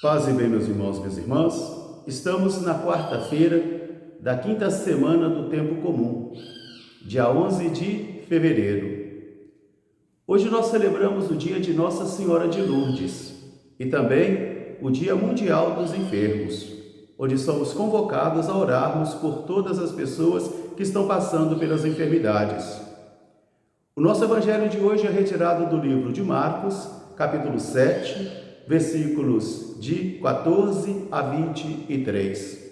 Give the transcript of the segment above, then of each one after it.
Paz e bem, meus irmãos e minhas irmãs. Estamos na quarta-feira da quinta semana do Tempo Comum, dia 11 de fevereiro. Hoje nós celebramos o dia de Nossa Senhora de Lourdes e também o Dia Mundial dos Enfermos, onde somos convocados a orarmos por todas as pessoas que estão passando pelas enfermidades. O nosso evangelho de hoje é retirado do livro de Marcos, capítulo 7, versículos de 14 a 23.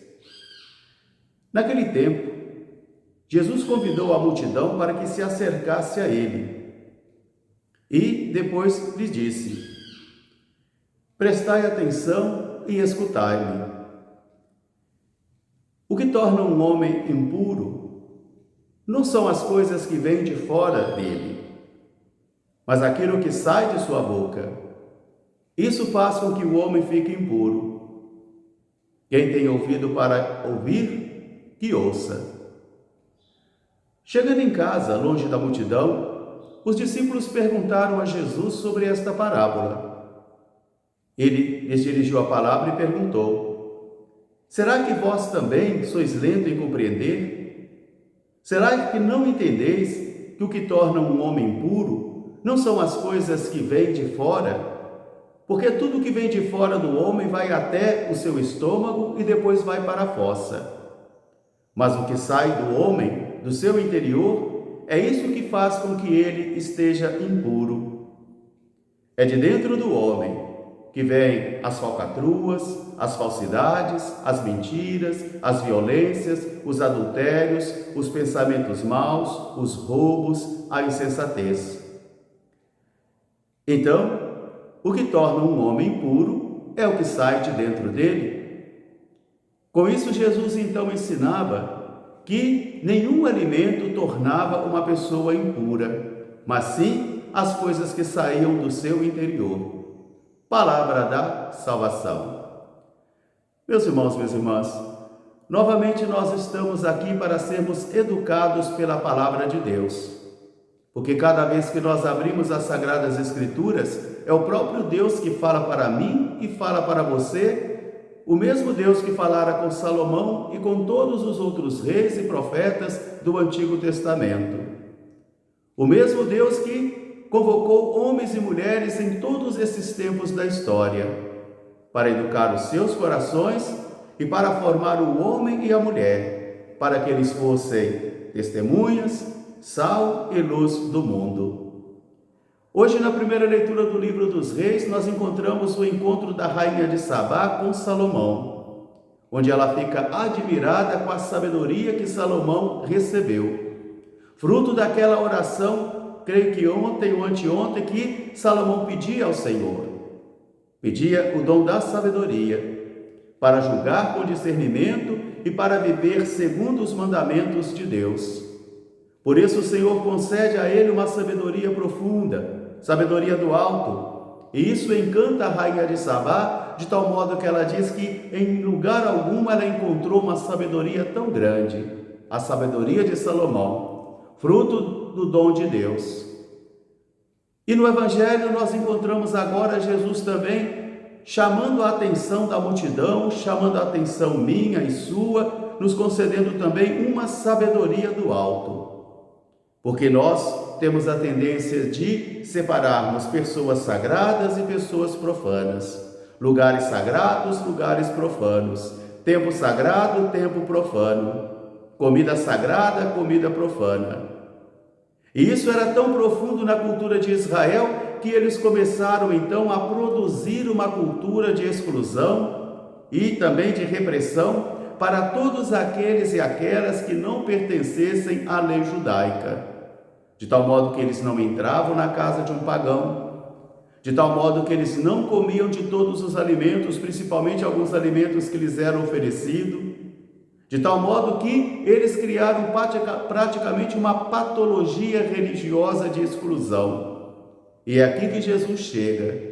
Naquele tempo, Jesus convidou a multidão para que se acercasse a ele e depois lhes disse: prestai atenção e escutai-me. O que torna um homem impuro não são as coisas que vêm de fora dele, mas aquilo que sai de sua boca. Isso faz com que o homem fique impuro. Quem tem ouvido para ouvir, que ouça. Chegando em casa, longe da multidão, os discípulos perguntaram a Jesus sobre esta parábola. Ele lhes dirigiu a palavra e perguntou: será que vós também sois lento em compreender? Será que não entendeis que o que torna um homem impuro não são as coisas que vêm de fora? Porque tudo que vem de fora do homem vai até o seu estômago e depois vai para a fossa. Mas o que sai do homem, do seu interior, é isso que faz com que ele esteja impuro. É de dentro do homem que vêm as falcatruas, as falsidades, as mentiras, as violências, os adultérios, os pensamentos maus, os roubos, a insensatez. Então, o que torna um homem impuro é o que sai de dentro dele. Com isso, Jesus então ensinava que nenhum alimento tornava uma pessoa impura, mas sim as coisas que saíam do seu interior. Palavra da salvação. Meus irmãos, minhas irmãs, novamente nós estamos aqui para sermos educados pela palavra de Deus. Porque cada vez que nós abrimos as Sagradas Escrituras, é o próprio Deus que fala para mim e fala para você, o mesmo Deus que falara com Salomão e com todos os outros reis e profetas do Antigo Testamento. O mesmo Deus que convocou homens e mulheres em todos esses tempos da história, para educar os seus corações e para formar o homem e a mulher, para que eles fossem testemunhas, sal e luz do mundo. Hoje, na primeira leitura do livro dos Reis, nós encontramos o encontro da rainha de Sabá com Salomão, onde ela fica admirada com a sabedoria que Salomão recebeu, fruto daquela oração, creio que ontem ou anteontem, que Salomão pedia ao Senhor. Pedia o dom da sabedoria, para julgar com discernimento e para viver segundo os mandamentos de Deus. Por isso o Senhor concede a ele uma sabedoria profunda, sabedoria do alto, e isso encanta a rainha de Sabá, de tal modo que ela diz que em lugar algum ela encontrou uma sabedoria tão grande, a sabedoria de Salomão, fruto do dom de Deus. E no Evangelho nós encontramos agora Jesus também chamando a atenção da multidão, chamando a atenção minha e sua, nos concedendo também uma sabedoria do alto. Porque nós temos a tendência de separarmos pessoas sagradas e pessoas profanas, lugares sagrados, lugares profanos, tempo sagrado, tempo profano, comida sagrada, comida profana. E isso era tão profundo na cultura de Israel que eles começaram então a produzir uma cultura de exclusão e também de repressão para todos aqueles e aquelas que não pertencessem à lei judaica, de tal modo que eles não entravam na casa de um pagão, de tal modo que eles não comiam de todos os alimentos, principalmente alguns alimentos que lhes eram oferecidos, de tal modo que eles criaram praticamente uma patologia religiosa de exclusão. E é aqui que Jesus chega,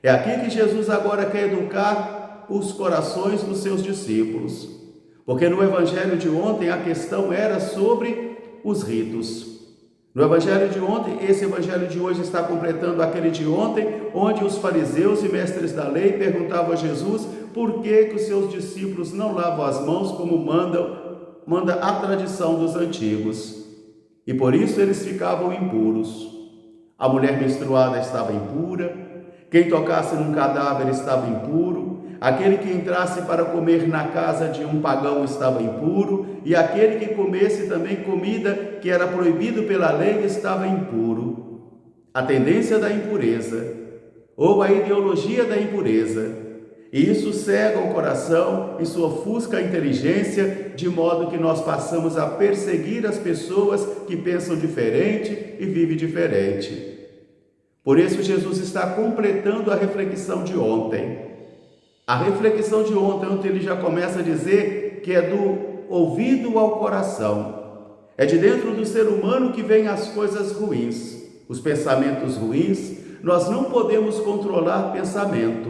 é aqui que Jesus agora quer educar os corações dos seus discípulos. Porque no Evangelho de ontem a questão era sobre os ritos. No evangelho de ontem, esse evangelho de hoje está completando aquele de ontem, onde os fariseus e mestres da lei perguntavam a Jesus por que os seus discípulos não lavam as mãos como manda a tradição dos antigos. E por isso eles ficavam impuros. A mulher menstruada estava impura, quem tocasse num cadáver estava impuro, aquele que entrasse para comer na casa de um pagão estava impuro, e aquele que comesse também comida que era proibido pela lei estava impuro. A tendência da impureza, ou a ideologia da impureza, e isso cega o coração, isso ofusca a inteligência, de modo que nós passamos a perseguir as pessoas que pensam diferente e vivem diferente. Por isso Jesus está completando a reflexão de ontem. A reflexão de ontem, onde ele já começa a dizer que é do ouvido ao coração. É de dentro do ser humano que vêm as coisas ruins, os pensamentos ruins. Nós não podemos controlar pensamento,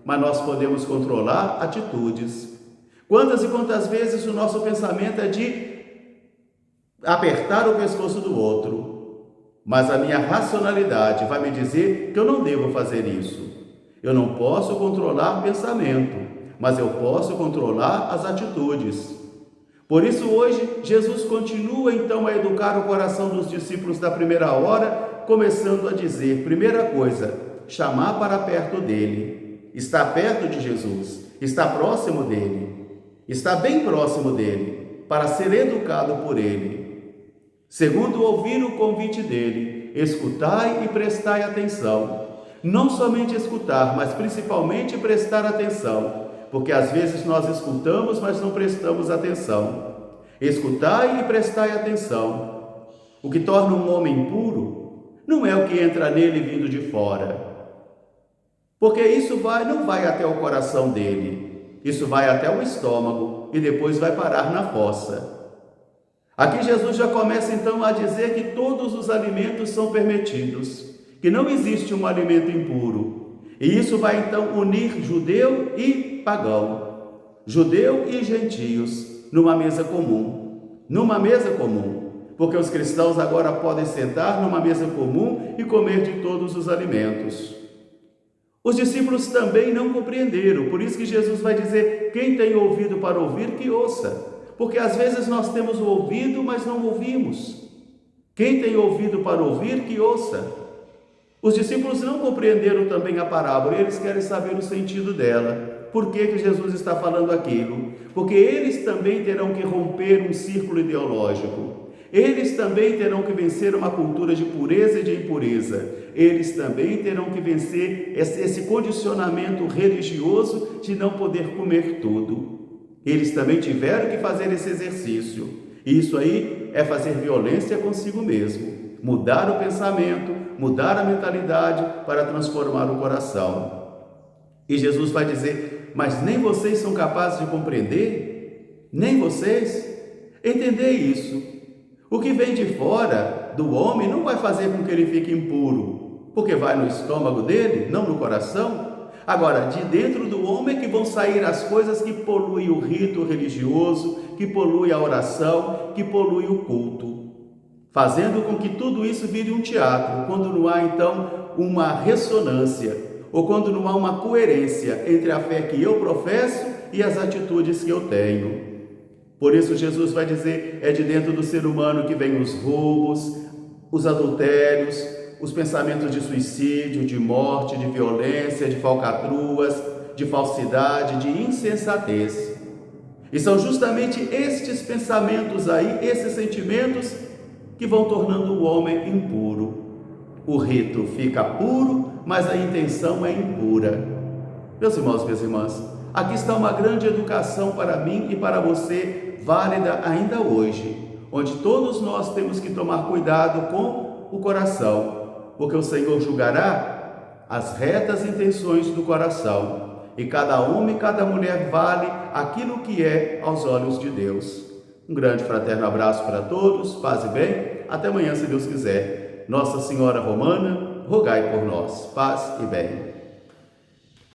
mas nós podemos controlar atitudes. Quantas e quantas vezes o nosso pensamento é de apertar o pescoço do outro, mas a minha racionalidade vai me dizer que eu não devo fazer isso. Eu não posso controlar pensamento, mas eu posso controlar as atitudes. Por isso hoje Jesus continua então a educar o coração dos discípulos da primeira hora, começando a dizer, primeira coisa, chamar para perto dele, estar perto de Jesus, estar próximo dele, estar bem próximo dele, para ser educado por ele. Segundo, ouvir o convite dele, escutai e prestai atenção. Não somente escutar, mas principalmente prestar atenção, porque às vezes nós escutamos, mas não prestamos atenção. Escutai e prestai atenção. O que torna um homem puro não é o que entra nele vindo de fora, porque isso não vai até o coração dele, isso vai até o estômago e depois vai parar na fossa. Aqui Jesus já começa então a dizer que todos os alimentos são permitidos, que não existe um alimento impuro. E isso vai então unir judeu e pagão, judeu e gentios, numa mesa comum. Numa mesa comum, porque os cristãos agora podem sentar numa mesa comum e comer de todos os alimentos. Os discípulos também não compreenderam, por isso que Jesus vai dizer, quem tem ouvido para ouvir, que ouça. Porque às vezes nós temos o ouvido, mas não ouvimos. Quem tem ouvido para ouvir, que ouça. Os discípulos não compreenderam também a parábola, eles querem saber o sentido dela. Por que Jesus está falando aquilo? Porque eles também terão que romper um círculo ideológico. Eles também terão que vencer uma cultura de pureza e de impureza. Eles também terão que vencer esse condicionamento religioso de não poder comer tudo. Eles também tiveram que fazer esse exercício. Isso aí é fazer violência consigo mesmo. Mudar o pensamento, mudar a mentalidade para transformar o coração. E Jesus vai dizer, mas nem vocês são capazes de compreender? Nem vocês? Entender isso. O que vem de fora do homem não vai fazer com que ele fique impuro, porque vai no estômago dele, não no coração. Agora, de dentro do homem é que vão sair as coisas que poluem o rito religioso, que poluem a oração, que poluem o culto, fazendo com que tudo isso vire um teatro, quando não há então uma ressonância, ou quando não há uma coerência entre a fé que eu professo e as atitudes que eu tenho. Por isso Jesus vai dizer, é de dentro do ser humano que vem os roubos, os adultérios, os pensamentos de suicídio, de morte, de violência, de falcatruas, de falsidade, de insensatez. E são justamente estes pensamentos aí, esses sentimentos, que vão tornando o homem impuro. O rito fica puro, mas a intenção é impura. Meus irmãos, minhas irmãs, aqui está uma grande educação para mim e para você, válida ainda hoje, onde todos nós temos que tomar cuidado com o coração, porque o Senhor julgará as retas intenções do coração, e cada homem e cada mulher vale aquilo que é aos olhos de Deus. Um grande fraterno abraço para todos, paz e bem, até amanhã se Deus quiser. Nossa Senhora Romana, rogai por nós, paz e bem.